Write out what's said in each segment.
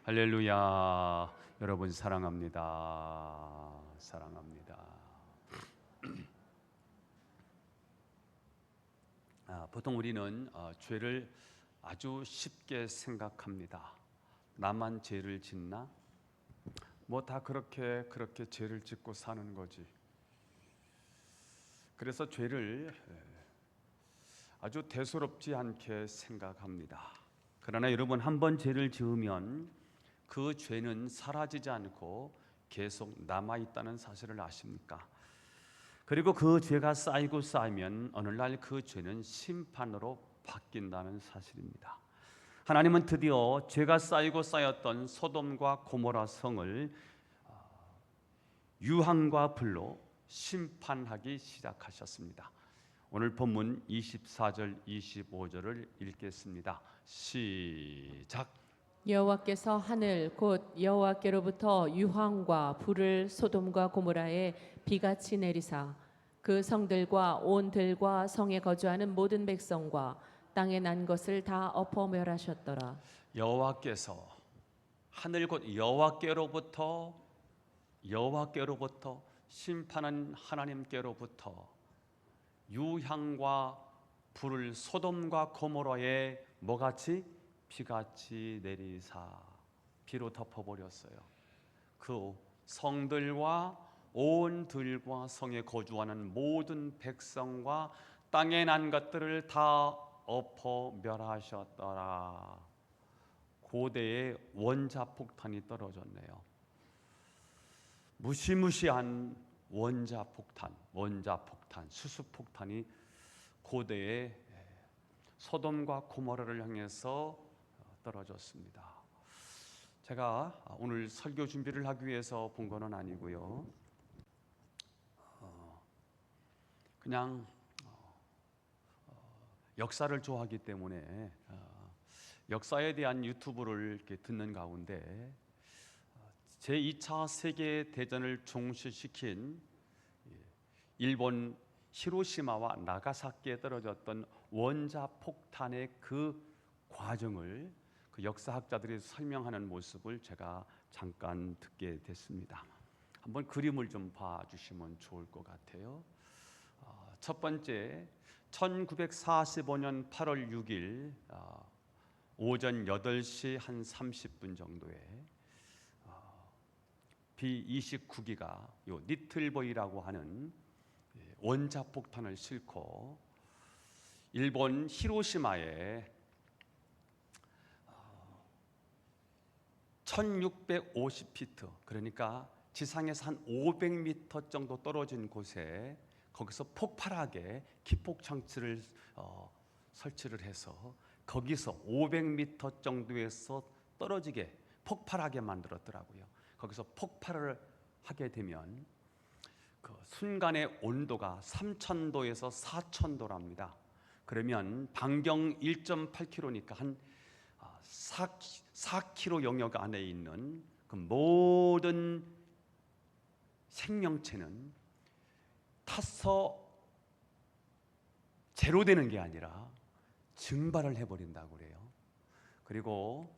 할렐루야. 여러분 사랑합니다. 사랑합니다. 보통 우리는 죄를 아주 쉽게 생각합니다. 나만 죄를 짓나? 뭐 다 그렇게 죄를 짓고 사는 거지. 그래서 죄를 아주 대수롭지 않게 생각합니다. 그러나 여러분, 한 번 죄를 지으면 그 죄는 사라지지 않고 계속 남아있다는 사실을 아십니까? 그리고 그 죄가 쌓이고 쌓이면 어느 날 그 죄는 심판으로 바뀐다는 사실입니다. 하나님은 드디어 죄가 쌓이고 쌓였던 소돔과 고모라 성을 유황과 불로 심판하기 시작하셨습니다. 오늘 본문 24절 25절을 읽겠습니다. 시작. 여호와께서 하늘 곧 여호와께로부터 유황과 불을 소돔과 고모라에 비같이 내리사 그 성들과 온 들과 성에 거주하는 모든 백성과 땅에 난 것을 다 엎어 멸하셨더라. 여호와께서 하늘 곧 여호와께로부터 심판한 하나님께로부터 유향과 불을 소돔과 고모라에 뭐같이? 비같이 내리사 비로 덮어버렸어요. 그 성들과 온 들과 성에 거주하는 모든 백성과 땅에 난 것들을 다 엎어 멸하셨더라. 고대의 원자폭탄이 떨어졌네요. 무시무시한 원자폭탄, 수수폭탄이 고대의 소돔과 고모라를 향해서 떨어졌습니다. 제가 오늘 설교 준비를 하기 위해서 본 거는 아니고요. 그냥 역사를 좋아하기 때문에 역사에 대한 유튜브를 이렇게 듣는 가운데 제2차 세계대전을 종식시킨 일본 히로시마와 나가사키에 떨어졌던 원자폭탄의 그 과정을 그 역사학자들이 설명하는 모습을 제가 잠깐 듣게 됐습니다. 한번 그림을 좀 봐주시면 좋을 것 같아요. 첫 번째, 1945년 8월 6일 오전 8시 한 30분 정도에 B-29기가 요 니틀보이라고 하는 원자폭탄을 싣고 일본 히로시마에 1650피트, 그러니까 지상에서 한 500m 정도 떨어진 곳에 거기서 폭발하게 기폭장치를 설치를 해서 거기서 500m 정도에서 떨어지게 폭발하게 만들었더라고요. 거기서 폭발을 하게 되면 그 순간의 온도가 3000도에서 4000도랍니다. 그러면 반경 1.8km니까 한 4km 영역 안에 있는 그 모든 생명체는 타서 제로되는 게 아니라 증발을 해버린다고 그래요. 그리고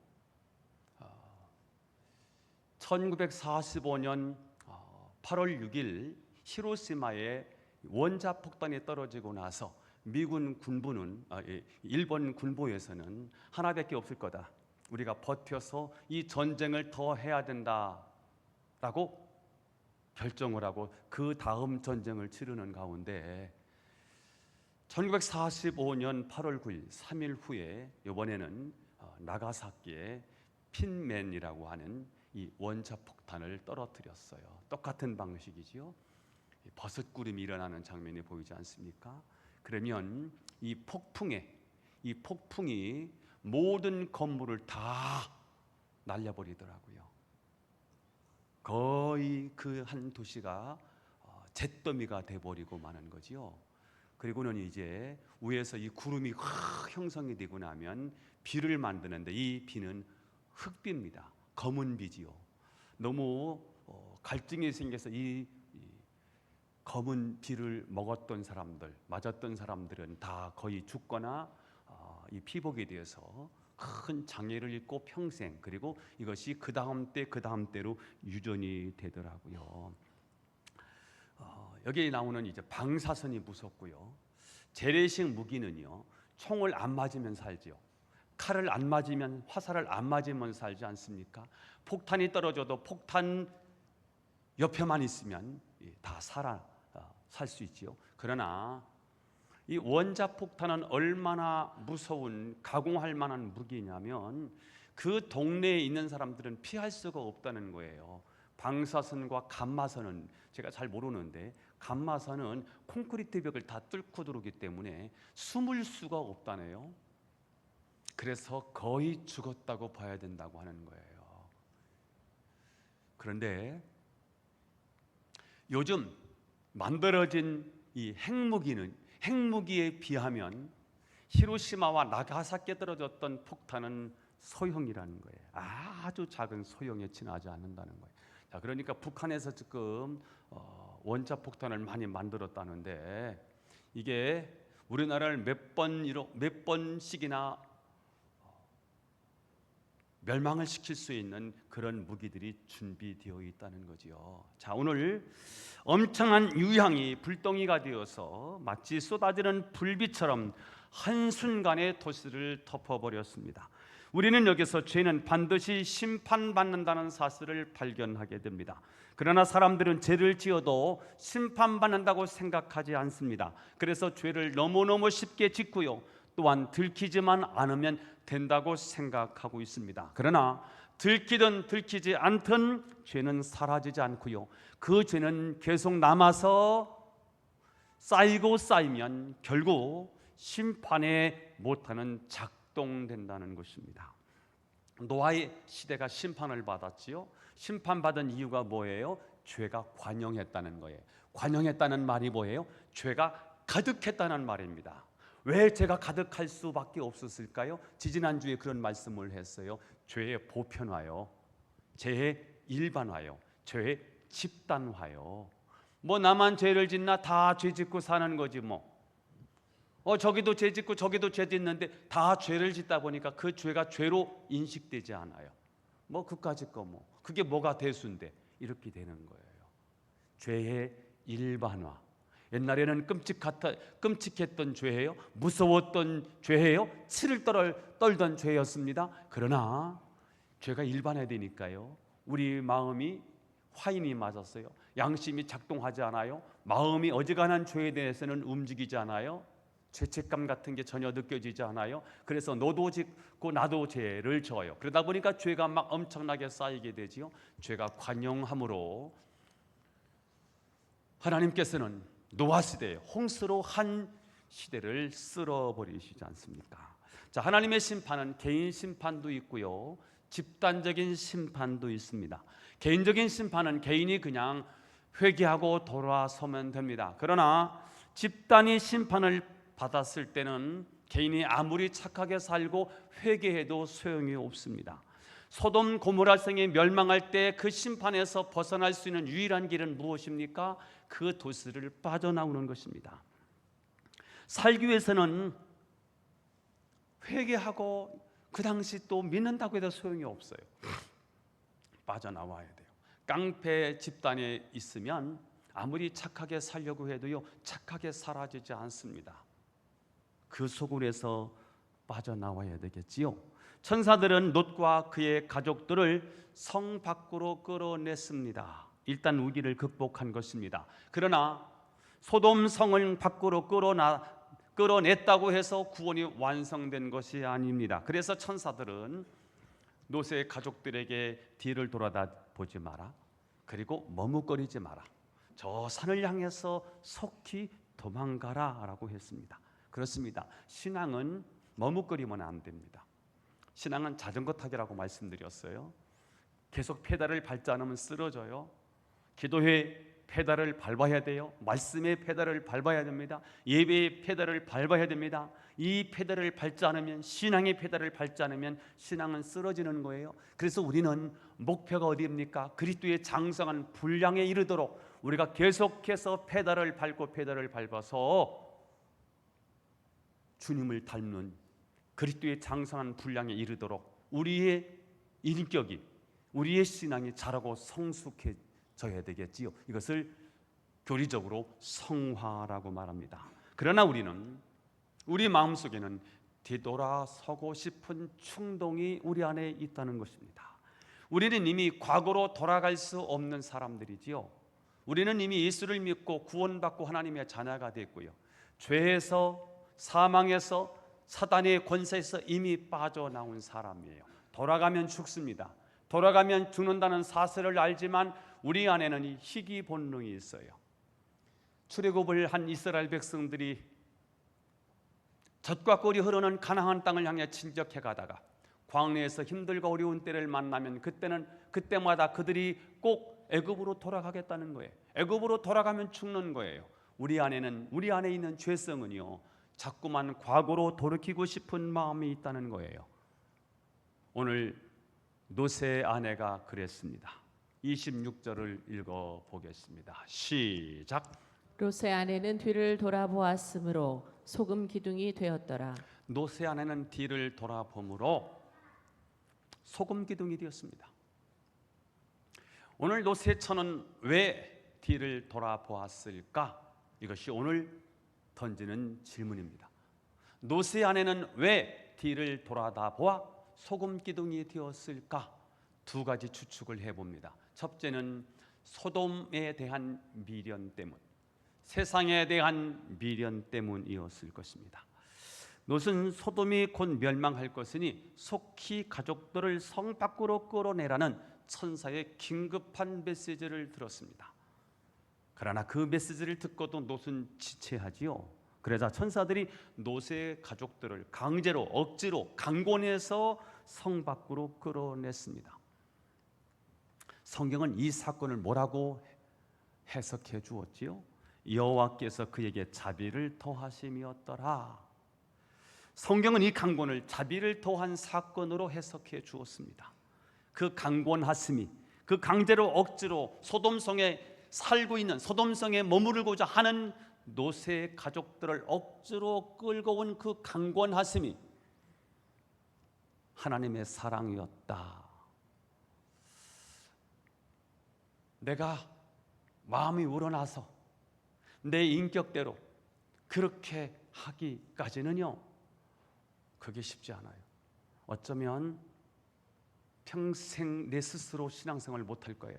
1945년 8월 6일 히로시마에 원자폭탄이 떨어지고 나서 미군 군부는 일본 군부에서는 하나밖에 없을 거다. 우리가 버텨서 이 전쟁을 더 해야 된다라고 결정을 하고 그 다음 전쟁을 치르는 가운데 1945년 8월 9일 3일 후에 이번에는 나가사키에 핀맨이라고 하는 이 원자폭탄을 떨어뜨렸어요. 똑같은 방식이지요. 버섯구름이 일어나는 장면이 보이지 않습니까? 그러면 이 폭풍이 모든 건물을 다 날려버리더라고요. 거의 그 한 도시가 잿더미가 돼버리고 마는 거지요. 그리고는 이제 위에서 이 구름이 형성이 되고 나면 비를 만드는데 이 비는 흑비입니다. 검은 비지요. 너무 갈증이 생겨서 이 검은 비를 먹었던 사람들, 맞았던 사람들은 다 거의 죽거나 이 피복에 대해서 큰 장애를 입고 평생, 그리고 이것이 그 다음 때로 유전이 되더라고요. 여기에 나오는 이제 방사선이 무섭고요. 재래식 무기는요, 총을 안 맞으면 살지요. 칼을 안 맞으면, 화살을 안 맞으면 살지 않습니까? 폭탄이 떨어져도 폭탄 옆에만 있으면 다 살 수 있지요. 그러나 이 원자폭탄은 얼마나 무서운, 가공할 만한 무기냐면 그 동네에 있는 사람들은 피할 수가 없다는 거예요. 방사선과 감마선은 제가 잘 모르는데, 감마선은 콘크리트 벽을 다 뚫고 들어오기 때문에 숨을 수가 없다네요. 그래서 거의 죽었다고 봐야 된다고 하는 거예요. 그런데 요즘 만들어진 이 핵무기에 비하면 히로시마와 나가사키에 떨어졌던 폭탄은 소형이라는 거예요. 아주 작은 소형에 지나지 않는다는 거예요. 자, 그러니까 북한에서 지금 원자 폭탄을 많이 만들었다는데, 이게 우리나라를 몇 번씩이나 멸망을 시킬 수 있는 그런 무기들이 준비되어 있다는 거지요. 자, 오늘 엄청난 유향이 불덩이가 되어서 마치 쏟아지는 불빛처럼 한순간에 도시를 덮어버렸습니다. 우리는 여기서 죄는 반드시 심판받는다는 사실을 발견하게 됩니다. 그러나 사람들은 죄를 지어도 심판받는다고 생각하지 않습니다. 그래서 죄를 너무너무 쉽게 짓고요, 또한 들키지만 않으면 된다고 생각하고 있습니다. 그러나 들키든 들키지 않든 죄는 사라지지 않고요, 그 죄는 계속 남아서 쌓이고 쌓이면 결국 심판에 못하는 작동된다는 것입니다. 노아의 시대가 심판을 받았지요. 심판받은 이유가 뭐예요? 죄가 관영했다는 거예요. 관영했다는 말이 뭐예요? 죄가 가득했다는 말입니다. 왜 죄가 가득할 수밖에 없었을까요? 지지난주에 그런 말씀을 했어요. 죄의 보편화요, 죄의 일반화요, 죄의 집단화요. 뭐 나만 죄를 짓나? 다 죄 짓고 사는 거지 뭐. 저기도 죄 짓고 저기도 죄 짓는데 다 죄를 짓다 보니까 그 죄가 죄로 인식되지 않아요. 뭐 그까짓 거 뭐 그게 뭐가 대수인데, 이렇게 되는 거예요. 죄의 일반화. 옛날에는 끔찍했던 죄예요. 무서웠던 죄예요. 치를 떨던 죄였습니다. 그러나 죄가 일반화되니까요, 우리 마음이 화인이 맞았어요. 양심이 작동하지 않아요. 마음이 어지간한 죄에 대해서는 움직이지 않아요. 죄책감 같은 게 전혀 느껴지지 않아요. 그래서 너도 짓고 나도 죄를 져요. 그러다 보니까 죄가 막 엄청나게 쌓이게 되지요. 죄가 관영함으로 하나님께서는 노아 시대, 홍수로 한 시대를 쓸어버리시지 않습니까? 자, 하나님의 심판은 개인 심판도 있고요, 집단적인 심판도 있습니다. 개인적인 심판은 개인이 그냥 회개하고 돌아서면 됩니다. 그러나 집단이 심판을 받았을 때는 개인이 아무리 착하게 살고 회개해도 소용이 없습니다. 소돔 고모라 성이 멸망할 때 그 심판에서 벗어날 수 있는 유일한 길은 무엇입니까? 그 도시를 빠져나오는 것입니다. 살기 위해서는 회개하고 그 당시 또 믿는다고 해도 소용이 없어요. 빠져나와야 돼요. 깡패 집단에 있으면 아무리 착하게 살려고 해도요, 착하게 사라지지 않습니다. 그 소굴에서 빠져나와야 되겠지요. 천사들은 롯과 그의 가족들을 성 밖으로 끌어냈습니다. 일단 위기를 극복한 것입니다. 그러나 소돔 성을 밖으로 끌어냈다고 해서 구원이 완성된 것이 아닙니다. 그래서 천사들은 롯의 가족들에게 뒤를 돌아보지 마라, 그리고 머뭇거리지 마라, 저 산을 향해서 속히 도망가라 라고 했습니다. 그렇습니다. 신앙은 머뭇거리면 안 됩니다. 신앙은 자전거 타기라고 말씀드렸어요. 계속 페달을 밟지 않으면 쓰러져요. 기도의 페달을 밟아야 돼요. 말씀의 페달을 밟아야 됩니다. 예배의 페달을 밟아야 됩니다. 이 페달을 밟지 않으면, 신앙의 페달을 밟지 않으면 신앙은 쓰러지는 거예요. 그래서 우리는 목표가 어디입니까? 그리스도의 장성한 분량에 이르도록 우리가 계속해서 페달을 밟아서 주님을 닮는 그리스도의 장성한 분량에 이르도록 우리의 인격이, 우리의 신앙이 자라고 성숙해져야 되겠지요. 이것을 교리적으로 성화라고 말합니다. 그러나 우리는, 우리 마음속에는 뒤돌아서고 싶은 충동이 우리 안에 있다는 것입니다. 우리는 이미 과거로 돌아갈 수 없는 사람들이지요. 우리는 이미 예수를 믿고 구원받고 하나님의 자녀가 됐고요, 죄에서, 사망에서, 사단의 권세에서 이미 빠져나온 사람이에요. 돌아가면 죽습니다. 돌아가면 죽는다는 사실을 알지만 우리 안에는 이 희귀 본능이 있어요. 출애굽을 한 이스라엘 백성들이 젖과 꿀이 흐르는 가나안 땅을 향해 진격해 가다가 광야에서 힘들고 어려운 때를 만나면 그때마다 그들이 꼭 애굽으로 돌아가겠다는 거예요. 애굽으로 돌아가면 죽는 거예요. 우리 안에 있는 죄성은요, 자꾸만 과거로 돌이키고 싶은 마음이 있다는 거예요. 오늘 노새의 아내가 그랬습니다. 26절을 읽어 보겠습니다. 시작. 롯의 아내는 뒤를 돌아보았으므로 소금 기둥이 되었더라. 노새 아내는 뒤를 돌아보므로 소금 기둥이 되었습니다. 오늘 노새처는 왜 뒤를 돌아보았을까? 이것이 오늘 던지는 질문입니다. 노새 아내는 왜 뒤를 돌아보아 소금 기둥이 되었을까? 두 가지 추측을 해봅니다. 첫째는 소돔에 대한 미련 때문, 세상에 대한 미련 때문이었을 것입니다. 롯은 소돔이 곧 멸망할 것이니 속히 가족들을 성 밖으로 끌어내라는 천사의 긴급한 메시지를 들었습니다. 그러나 그 메시지를 듣고도 롯은 지체하지요. 그러자 천사들이 롯의 가족들을 강제로, 억지로 강권해서 성 밖으로 끌어냈습니다. 성경은 이 사건을 뭐라고 해석해 주었지요? 여호와께서 그에게 자비를 더하심이었더라. 성경은 이 강권을 자비를 더한 사건으로 해석해 주었습니다. 그 강권하심이, 그 강제로 억지로 소돔성에 살고 있는, 소돔성에 머무르고자 하는 롯의 가족들을 억지로 끌고 온 그 강권하심이 하나님의 사랑이었다. 내가 마음이 우러나서 내 인격대로 그렇게 하기까지는요, 그게 쉽지 않아요. 어쩌면 평생 내 스스로 신앙생활을 못할 거예요.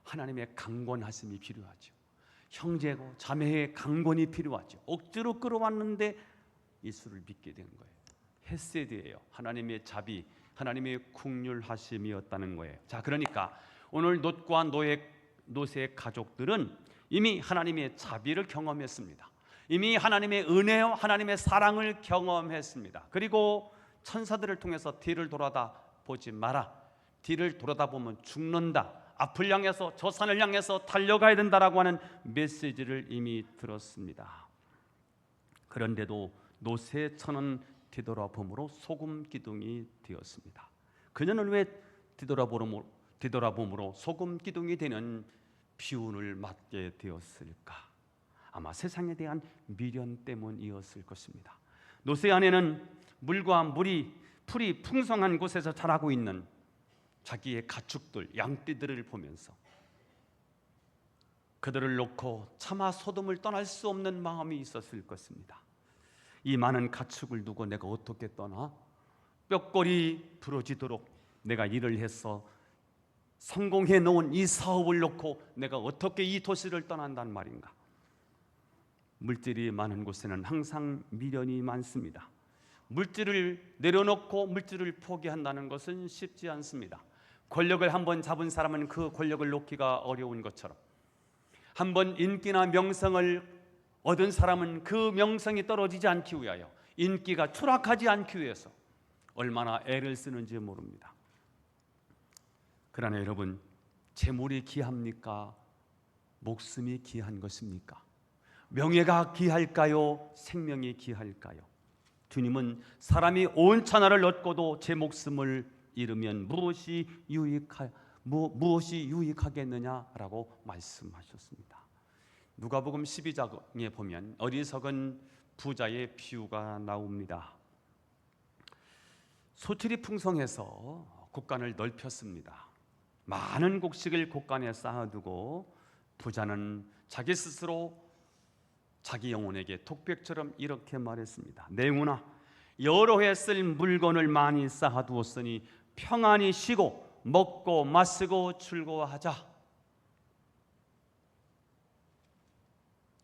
하나님의 강권하심이 필요하죠. 형제고 자매의 강권이 필요하죠. 억지로 끌어왔는데 예수를 믿게 된 거예요. 헤세드예요. 하나님의 자비, 하나님의 긍휼하심이었다는 거예요. 자, 그러니까 오늘 롯과 롯의 가족들은 이미 하나님의 자비를 경험했습니다. 이미 하나님의 은혜와 하나님의 사랑을 경험했습니다. 그리고 천사들을 통해서 뒤를 돌아다보지 마라, 뒤를 돌아다보면 죽는다, 앞을 향해서, 저 산을 향해서 달려가야 된다라고 하는 메시지를 이미 들었습니다. 그런데도 롯의 처는 뒤돌아봄으로 소금 기둥이 되었습니다. 그녀는 왜 뒤돌아봄으로 소금 기둥이 되는 비운을 맞게 되었을까? 아마 세상에 대한 미련 때문이었을 것입니다. 롯의 아내는 물과 풀이 풍성한 곳에서 자라고 있는 자기의 가축들, 양떼들을 보면서 그들을 놓고 차마 소돔을 떠날 수 없는 마음이 있었을 것입니다. 이 많은 가축을 두고 내가 어떻게 떠나? 뼈골이 부러지도록 내가 일을 해서 성공해 놓은 이 사업을 놓고 내가 어떻게 이 도시를 떠난단 말인가? 물질이 많은 곳에는 항상 미련이 많습니다. 물질을 내려놓고 물질을 포기한다는 것은 쉽지 않습니다. 권력을 한번 잡은 사람은 그 권력을 놓기가 어려운 것처럼, 한번 인기나 명성을 얻은 사람은 그 명성이 떨어지지 않기 위하여, 인기가 추락하지 않기 위해서 얼마나 애를 쓰는지 모릅니다. 그러나 여러분, 재물이 귀합니까? 목숨이 귀한 것입니까? 명예가 귀할까요? 생명이 귀할까요? 주님은 사람이 온 천하를 얻고도 제 목숨을 잃으면 무엇이 유익하겠느냐라고 말씀하셨습니다. 누가복음 12장에 보면 어리석은 부자의 비유가 나옵니다. 소출이 풍성해서 곡간을 넓혔습니다. 많은 곡식을 곡간에 쌓아두고 부자는 자기 스스로 자기 영혼에게 독백처럼 이렇게 말했습니다. 내 영혼아, 여러 해 쓸 물건을 많이 쌓아두었으니 평안히 쉬고 먹고 마시고 즐거워하자.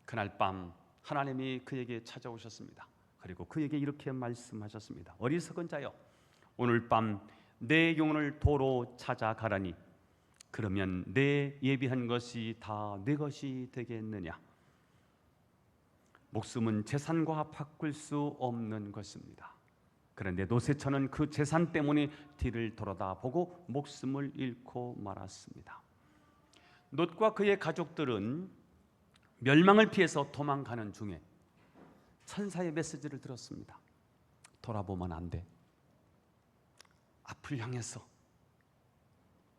그날 밤 하나님이 그에게 찾아오셨습니다. 그리고 그에게 이렇게 말씀하셨습니다. 어리석은 자여, 오늘 밤 내 영혼을 도로 찾아가라니 그러면 내 예비한 것이 다 내 것이 되겠느냐. 목숨은 재산과 바꿀 수 없는 것입니다. 그런데 노새처는 그 재산 때문에 뒤를 돌아다 보고 목숨을 잃고 말았습니다. 롯과 그의 가족들은 멸망을 피해서 도망가는 중에 천사의 메시지를 들었습니다. 돌아보면 안 돼. 앞을 향해서,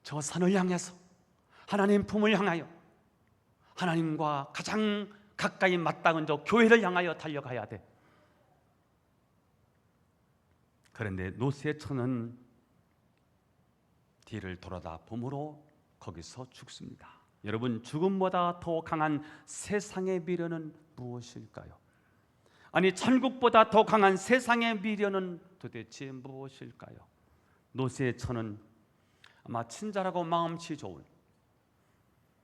저 산을 향해서, 하나님 품을 향하여, 하나님과 가장 가까이 맞닿은 저 교회를 향하여 달려가야 돼. 그런데 노새처는 뒤를 돌아다 보므로 거기서 죽습니다. 여러분, 죽음보다 더 강한 세상의 미련은 무엇일까요? 아니, 천국보다 더 강한 세상의 미련은 도대체 무엇일까요? 노새처는 아마 친절하고 마음씨 좋은,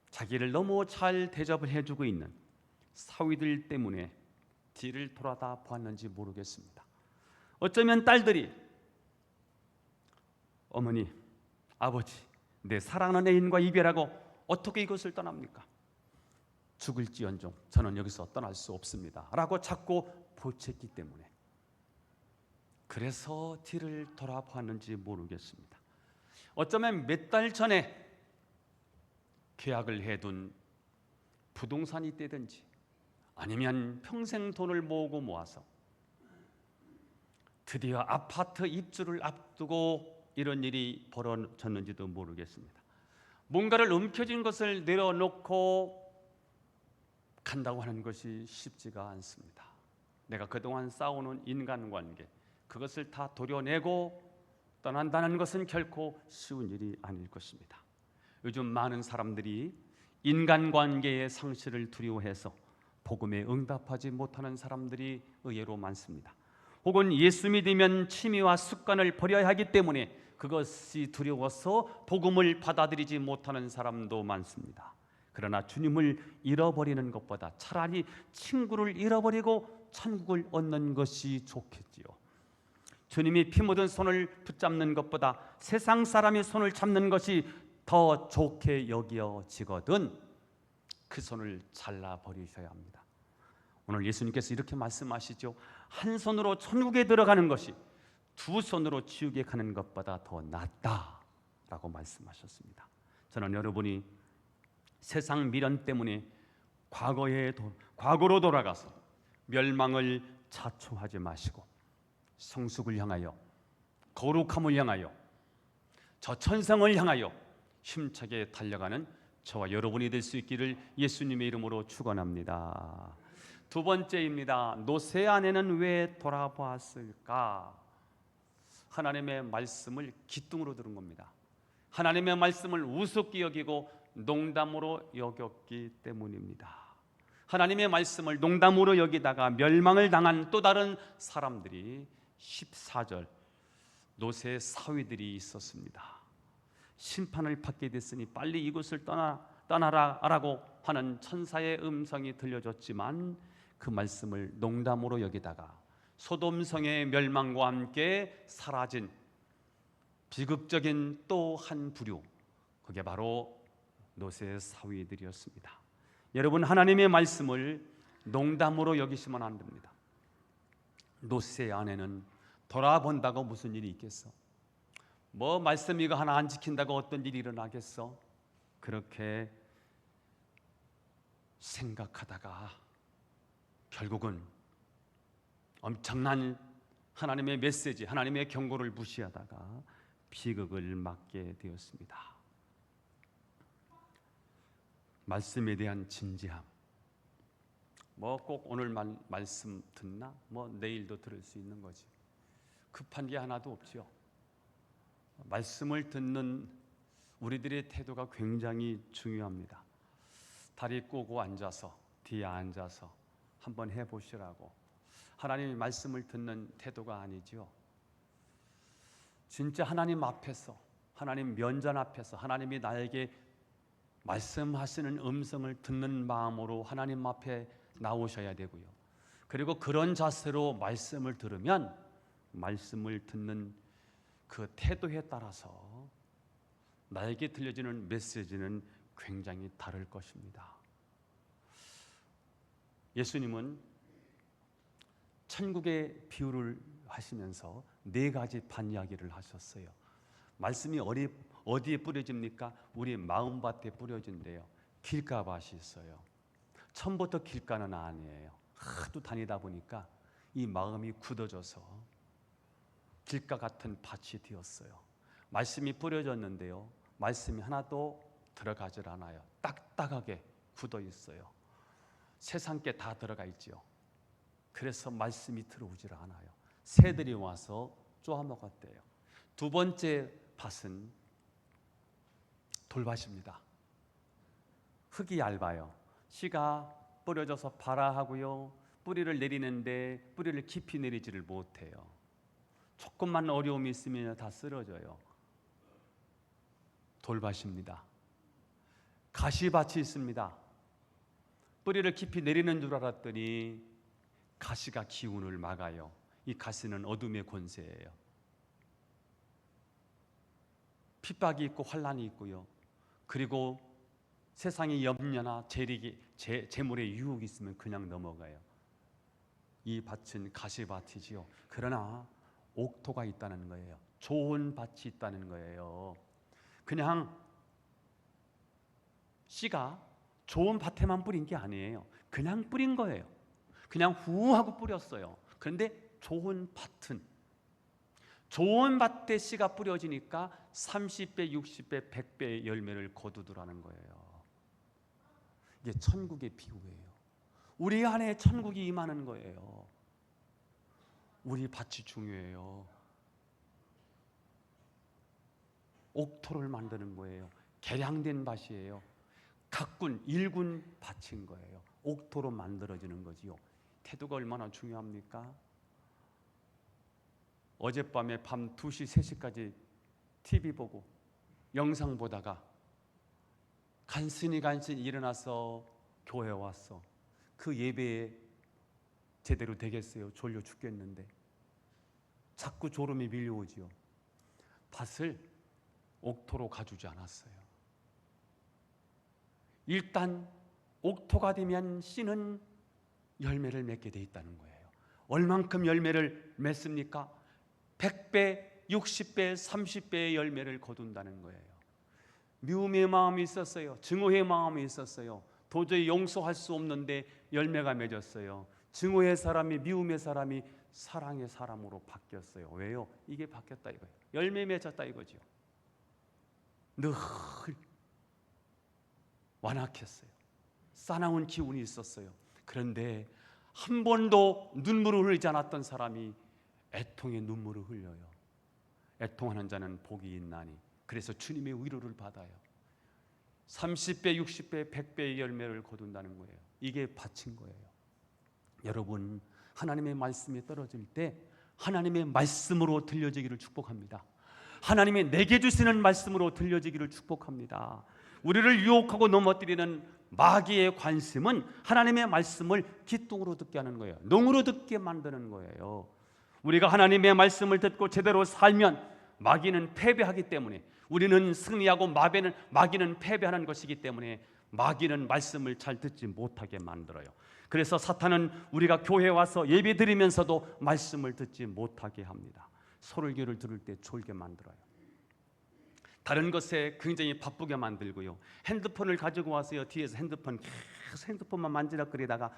자기를 너무 잘 대접을 해주고 있는 사위들 때문에 뒤를 돌아다 보았는지 모르겠습니다. 어쩌면 딸들이 어머니, 아버지, 내 사랑하는 애인과 이별하고 어떻게 이것을 떠납니까? 죽을지언정 저는 여기서 떠날 수 없습니다 라고 자꾸 보챘기 때문에 그래서 뒤를 돌아보았는지 모르겠습니다. 어쩌면 몇 달 전에 계약을 해둔 부동산이 있다든지 아니면 평생 돈을 모아서 드디어 아파트 입주를 앞두고 이런 일이 벌어졌는지도 모르겠습니다. 뭔가를 움켜쥔 것을 내려놓고 간다고 하는 것이 쉽지가 않습니다. 내가 그동안 쌓아오는 인간관계, 그것을 다 도려내고 떠난다는 것은 결코 쉬운 일이 아닐 것입니다. 요즘 많은 사람들이 인간관계의 상실을 두려워해서 복음에 응답하지 못하는 사람들이 의외로 많습니다. 혹은 예수 믿으면 취미와 습관을 버려야 하기 때문에 그것이 두려워서 복음을 받아들이지 못하는 사람도 많습니다. 그러나 주님을 잃어버리는 것보다 차라리 친구를 잃어버리고 천국을 얻는 것이 좋겠지요. 주님이 피 묻은 손을 붙잡는 것보다 세상 사람이 손을 잡는 것이 더 좋게 여겨지거든 그 손을 잘라버리셔야 합니다. 오늘 예수님께서 이렇게 말씀하시죠. 한 손으로 천국에 들어가는 것이 두 손으로 지옥에 가는 것보다 더 낫다라고 말씀하셨습니다. 저는 여러분이 세상 미련 때문에 과거로 돌아가서 멸망을 자초하지 마시고 성숙을 향하여, 거룩함을 향하여, 저 천성을 향하여 힘차게 달려가는 저와 여러분이 될 수 있기를 예수님의 이름으로 축원합니다. 두 번째입니다. 노새 아내는 왜 돌아보았을까? 하나님의 말씀을 기뚱으로 들은 겁니다. 하나님의 말씀을 우습게 여기고 농담으로 여겼기 때문입니다. 하나님의 말씀을 농담으로 여기다가 멸망을 당한 또 다른 사람들이 14절 노새 사위들이 있었습니다. 심판을 받게 됐으니 빨리 이곳을 떠나라라고 하는 천사의 음성이 들려졌지만 그 말씀을 농담으로 여기다가 소돔성의 멸망과 함께 사라진 비극적인 또 한 부류, 그게 바로 노새 사위들이었습니다. 여러분, 하나님의 말씀을 농담으로 여기시면 안 됩니다. 노새 아내는 돌아본다고 무슨 일이 있겠어? 뭐 말씀 이거 하나 안 지킨다고 어떤 일이 일어나겠어? 그렇게 생각하다가 결국은 엄청난 하나님의 메시지, 하나님의 경고를 무시하다가 비극을 맞게 되었습니다. 말씀에 대한 진지함, 뭐 꼭 오늘 말씀 듣나? 뭐 내일도 들을 수 있는 거지. 급한 게 하나도 없죠. 말씀을 듣는 우리들의 태도가 굉장히 중요합니다. 다리 꼬고 앉아서, 뒤에 앉아서 한번 해보시라고. 하나님의 말씀을 듣는 태도가 아니죠. 진짜 하나님 앞에서, 하나님 면전 앞에서 하나님이 나에게 말씀하시는 음성을 듣는 마음으로 하나님 앞에 나오셔야 되고요. 그리고 그런 자세로 말씀을 들으면 말씀을 듣는 그 태도에 따라서 나에게 들려지는 메시지는 굉장히 다를 것입니다. 예수님은 천국의 비유를 하시면서 4가지 반 이야기를 하셨어요. 말씀이 어디에 뿌려집니까? 우리 마음밭에 뿌려진대요. 길가밭이 있어요. 처음부터 길가는 아니에요. 하도 다니다 보니까 이 마음이 굳어져서 길가 같은 밭이 되었어요. 말씀이 뿌려졌는데요, 말씀이 하나도 들어가질 않아요. 딱딱하게 굳어 있어요. 세상 게 다 들어가 있죠. 그래서 말씀이 들어오질 않아요. 새들이 와서 쪼아먹었대요. 2번째 밭은 돌밭입니다. 흙이 얇아요. 씨가 뿌려져서 발아하고요, 뿌리를 내리는데 뿌리를 깊이 내리지를 못해요. 조금만 어려움이 있으면 다 쓰러져요. 돌밭입니다. 가시밭이 있습니다. 뿌리를 깊이 내리는 줄 알았더니 가시가 기운을 막아요. 이 가시는 어둠의 권세예요. 핍박이 있고 환난이 있고요. 그리고 세상의 염려나 재물의 유혹이 있으면 그냥 넘어가요. 이 밭은 가시밭이지요. 그러나 옥토가 있다는 거예요. 좋은 밭이 있다는 거예요. 그냥 씨가 좋은 밭에만 뿌린 게 아니에요. 그냥 뿌린 거예요. 그냥 후 하고 뿌렸어요. 그런데 좋은 밭은, 좋은 밭에 씨가 뿌려지니까 30배, 60배, 100배의 열매를 거두더라는 거예요. 이게 천국의 비유예요. 우리 안에 천국이 임하는 거예요. 우리 밭이 중요해요. 옥토를 만드는 거예요. 개량된 밭이에요. 각군, 일군 밭인 거예요. 옥토로 만들어지는 거지요. 태도가 얼마나 중요합니까? 어젯밤에 밤 2시, 3시까지 TV 보고 영상 보다가 간신히 일어나서 교회 왔어. 그 예배에 제대로 되겠어요? 졸려 죽겠는데. 자꾸 졸음이 밀려오지요. 밭을 옥토로 가주지 않았어요. 일단 옥토가 되면 씨는 열매를 맺게 돼 있다는 거예요. 얼만큼 열매를 맺습니까? 100배, 60배, 30배의 열매를 거둔다는 거예요. 미움의 마음이 있었어요. 증오의 마음이 있었어요. 도저히 용서할 수 없는데 열매가 맺었어요. 증오의 사람이, 미움의 사람이 사랑의 사람으로 바뀌었어요. 왜요? 이게 바뀌었다 이거예요. 열매 맺었다 이거죠. 늘 완악했어요. 싸나운 기운이 있었어요. 그런데 한 번도 눈물을 흘리지 않았던 사람이 애통의 눈물을 흘려요. 애통하는 자는 복이 있나니. 그래서 주님의 위로를 받아요. 30배, 60배, 100배의 열매를 거둔다는 거예요. 이게 밭인 거예요. 여러분, 하나님의 말씀이 떨어질 때 하나님의 말씀으로 들려지기를 축복합니다. 하나님이 내게 주시는 말씀으로 들려지기를 축복합니다. 우리를 유혹하고 넘어뜨리는 마귀의 관심은 하나님의 말씀을 기뚱으로 듣게 하는 거예요. 농으로 듣게 만드는 거예요. 우리가 하나님의 말씀을 듣고 제대로 살면 마귀는 패배하기 때문에, 우리는 승리하고 마귀는 패배하는 것이기 때문에 마귀는 말씀을 잘 듣지 못하게 만들어요. 그래서 사탄은 우리가 교회에 와서 예배 드리면서도 말씀을 듣지 못하게 합니다. 설교를 들을 때 졸게 만들어요. 다른 것에 굉장히 바쁘게 만들고요. 핸드폰을 가지고 와서요, 뒤에서 계속 핸드폰만 만지작거리다가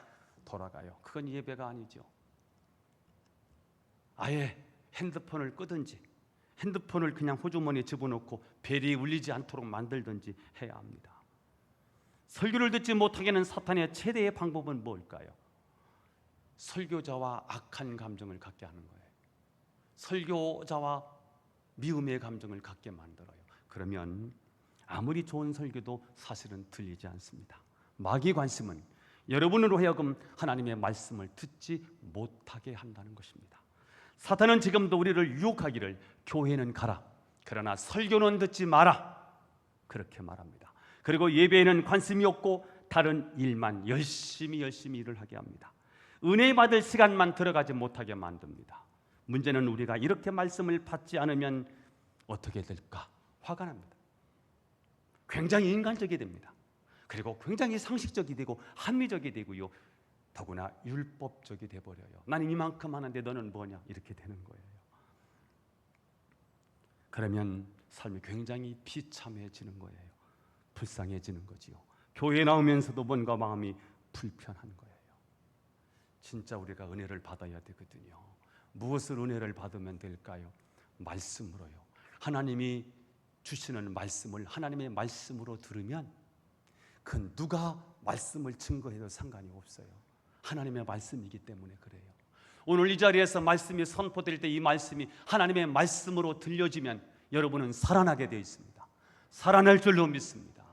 돌아가요. 그건 예배가 아니죠. 아예 핸드폰을 끄든지 핸드폰을 그냥 호주머니에 집어넣고 벨이 울리지 않도록 만들든지 해야 합니다. 설교를 듣지 못하게 하는 사탄의 최대의 방법은 뭘까요? 설교자와 악한 감정을 갖게 하는 거예요. 설교자와 미움의 감정을 갖게 만들어요. 그러면 아무리 좋은 설교도 사실은 들리지 않습니다. 마귀 관심은 여러분으로 하여금 하나님의 말씀을 듣지 못하게 한다는 것입니다. 사탄은 지금도 우리를 유혹하기를 교회는 가라, 그러나 설교는 듣지 마라, 그렇게 말합니다. 그리고 예배에는 관심이 없고 다른 일만 열심히 일을 하게 합니다. 은혜 받을 시간만 들어가지 못하게 만듭니다. 문제는 우리가 이렇게 말씀을 받지 않으면 어떻게 될까? 화가 납니다. 굉장히 인간적이 됩니다. 그리고 굉장히 상식적이 되고 합리적이 되고요, 더구나 율법적이 돼버려요. 나는 이만큼 하는데 너는 뭐냐, 이렇게 되는 거예요. 그러면 삶이 굉장히 비참해지는 거예요. 불쌍해지는 거지요. 교회 나오면서도 뭔가 마음이 불편한 거예요. 진짜 우리가 은혜를 받아야 되거든요. 무엇을 은혜를 받으면 될까요? 말씀으로요. 하나님이 주시는 말씀을 하나님의 말씀으로 들으면 그 누가 말씀을 증거해도 상관이 없어요. 하나님의 말씀이기 때문에 그래요. 오늘 이 자리에서 말씀이 선포될 때 이 말씀이 하나님의 말씀으로 들려지면 여러분은 살아나게 되어 있습니다. 살아날 줄로 믿습니다.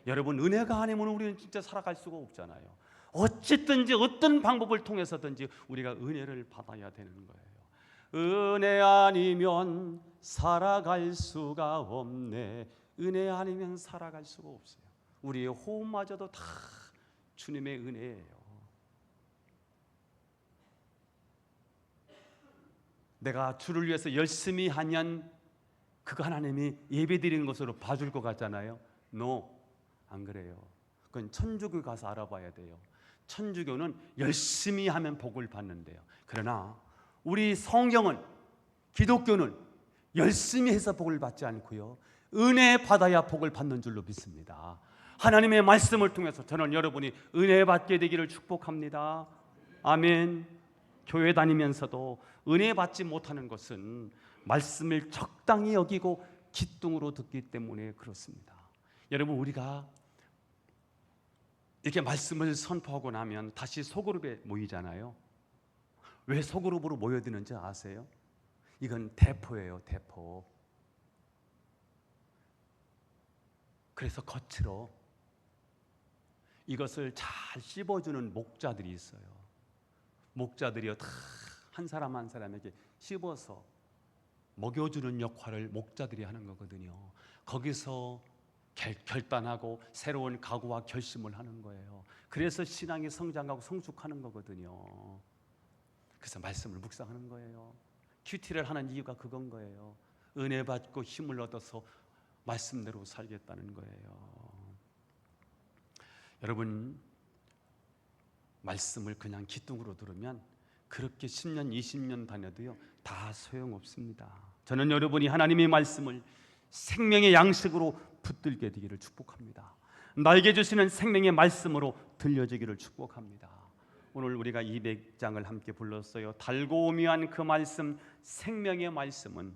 여러분, 은혜가 아니면 우리는 진짜 살아갈 수가 없잖아요. 어쨌든지 어떤 방법을 통해서든지 우리가 은혜를 받아야 되는 거예요. 은혜 아니면 살아갈 수가 없네. 은혜 아니면 살아갈 수가 없어요. 우리의 호흡마저도 다 주님의 은혜예요. 내가 주를 위해서 열심히 하면 그거 하나님이 예배드리는 것으로 봐줄 것 같잖아요. No, 안 그래요. 그건 천주교 가서 알아봐야 돼요. 천주교는 열심히 하면 복을 받는데요. 그러나 우리 성경은, 기독교는 열심히 해서 복을 받지 않고요, 은혜 받아야 복을 받는 줄로 믿습니다. 하나님의 말씀을 통해서 저는 여러분이 은혜 받게 되기를 축복합니다. 아멘. 교회 다니면서도 은혜 받지 못하는 것은 말씀을 적당히 여기고 기뚱으로 듣기 때문에 그렇습니다. 여러분, 우리가 이렇게 말씀을 선포하고 나면 다시 소그룹에 모이잖아요. 왜 소그룹으로 모여드는지 아세요? 이건 대포예요, 대포. 그래서 겉으로 이것을 잘 씹어주는 목자들이 있어요. 목자들이요, 다 한 사람 한 사람에게 씹어서 먹여주는 역할을 목자들이 하는 거거든요. 거기서 결단하고 새로운 각오와 결심을 하는 거예요. 그래서 신앙이 성장하고 성숙하는 거거든요. 그래서 말씀을 묵상하는 거예요. 큐티를 하는 이유가 그건 거예요. 은혜 받고 힘을 얻어서 말씀대로 살겠다는 거예요. 여러분, 말씀을 그냥 기뚱으로 들으면 그렇게 10년, 20년 다녀도요, 다 소용없습니다. 저는 여러분이 하나님의 말씀을 생명의 양식으로 붙들게 되기를 축복합니다. 나에게 주시는 생명의 말씀으로 들려지기를 축복합니다. 오늘 우리가 200장을 함께 불렀어요. 달고 오묘한 그 말씀, 생명의 말씀은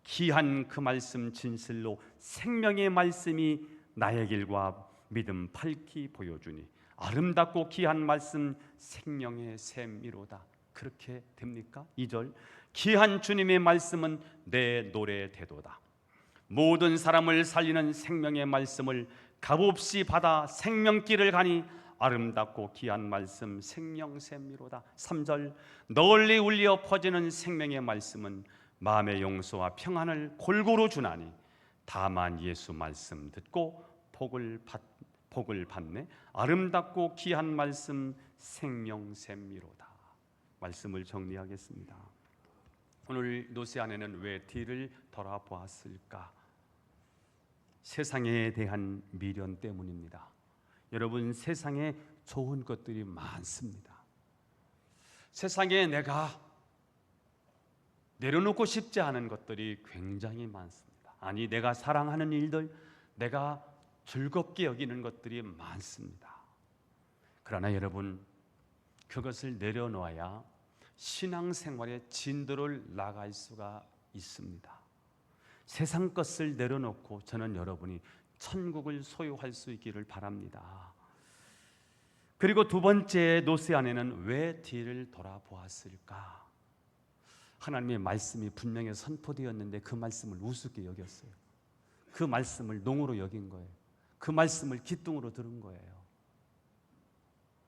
귀한 그 말씀 진실로 생명의 말씀이 나의 길과 믿음 밝히 보여주니 아름답고 귀한 말씀 생명의 샘이로다. 그렇게 됩니까? 2절, 귀한 주님의 말씀은 내 노래 대도다. 모든 사람을 살리는 생명의 말씀을 값없이 받아 생명길을 가니 아름답고 귀한 말씀 생명샘이로다. 3절, 널리 울려 퍼지는 생명의 말씀은 마음의 용서와 평안을 골고루 주나니 다만 예수 말씀 듣고 복을 받네. 아름답고 귀한 말씀 생명샘이로다. 말씀을 정리하겠습니다. 오늘 노시 안에는 왜 뒤를 돌아보았을까? 세상에 대한 미련 때문입니다. 여러분, 세상에 좋은 것들이 많습니다. 세상에 내가 내려놓고 싶지 않은 것들이 굉장히 많습니다. 아니, 내가 사랑하는 일들, 내가 즐겁게 여기는 것들이 많습니다. 그러나 여러분, 그것을 내려놓아야 신앙생활의 진도를 나갈 수가 있습니다. 세상 것을 내려놓고 저는 여러분이 천국을 소유할 수 있기를 바랍니다. 그리고 두 번째, 노스 안에는 왜 뒤를 돌아보았을까? 하나님의 말씀이 분명히 선포되었는데 그 말씀을 우습게 여겼어요. 그 말씀을 농으로 여긴 거예요. 그 말씀을 기뚱으로 들은 거예요.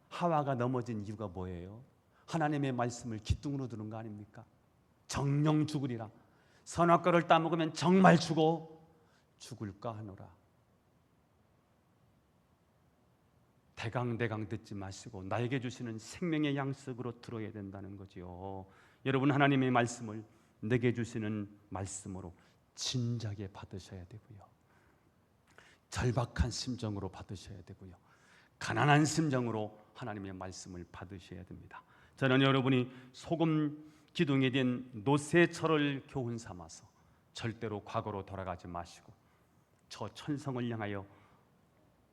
하와가 넘어진 이유가 뭐예요? 하나님의 말씀을 기뚱으로 들은 거 아닙니까? 정령 죽으리라. 선악과를 따먹으면 정말 죽을까 하노라. 대강 듣지 마시고 나에게 주시는 생명의 양식으로 들어야 된다는 거지요. 여러분, 하나님의 말씀을 내게 주시는 말씀으로 진작에 받으셔야 되고요. 절박한 심정으로 받으셔야 되고요. 가난한 심정으로 하나님의 말씀을 받으셔야 됩니다. 저는 여러분이 소금 기둥이 된 노새철을 교훈 삼아서 절대로 과거로 돌아가지 마시고 저 천성을 향하여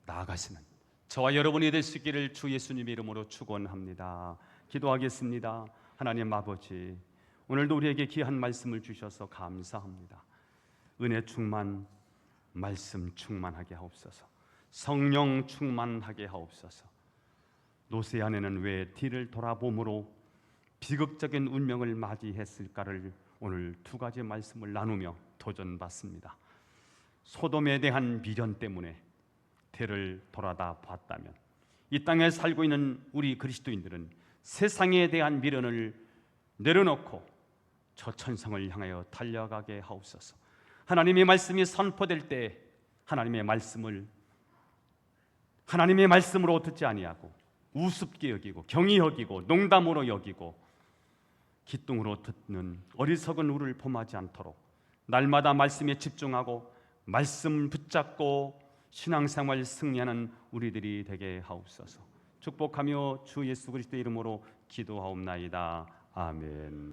나아가시는 저와 여러분이 될 수 있기를 주 예수님의 이름으로 축원합니다. 기도하겠습니다. 하나님 아버지, 오늘도 우리에게 귀한 말씀을 주셔서 감사합니다. 은혜 충만, 말씀 충만하게 하옵소서. 성령 충만하게 하옵소서. 노새 안에는 왜 뒤를 돌아봄으로 비극적인 운명을 맞이했을까를 오늘 두 가지 말씀을 나누며 도전받습니다. 소돔에 대한 미련 때문에 뒤를 돌아다 봤다면 이 땅에 살고 있는 우리 그리스도인들은 세상에 대한 미련을 내려놓고 저 천성을 향하여 달려가게 하옵소서. 하나님의 말씀이 선포될 때 하나님의 말씀으로 듣지 아니하고 우습게 여기고 경히 여기고 농담으로 여기고 기뚱으로 듣는 어리석은 우리를 범하지 않도록 날마다 말씀에 집중하고 말씀 붙잡고 신앙생활 승리하는 우리들이 되게 하옵소서. 축복하며 주 예수 그리스도의 이름으로 기도하옵나이다. 아멘.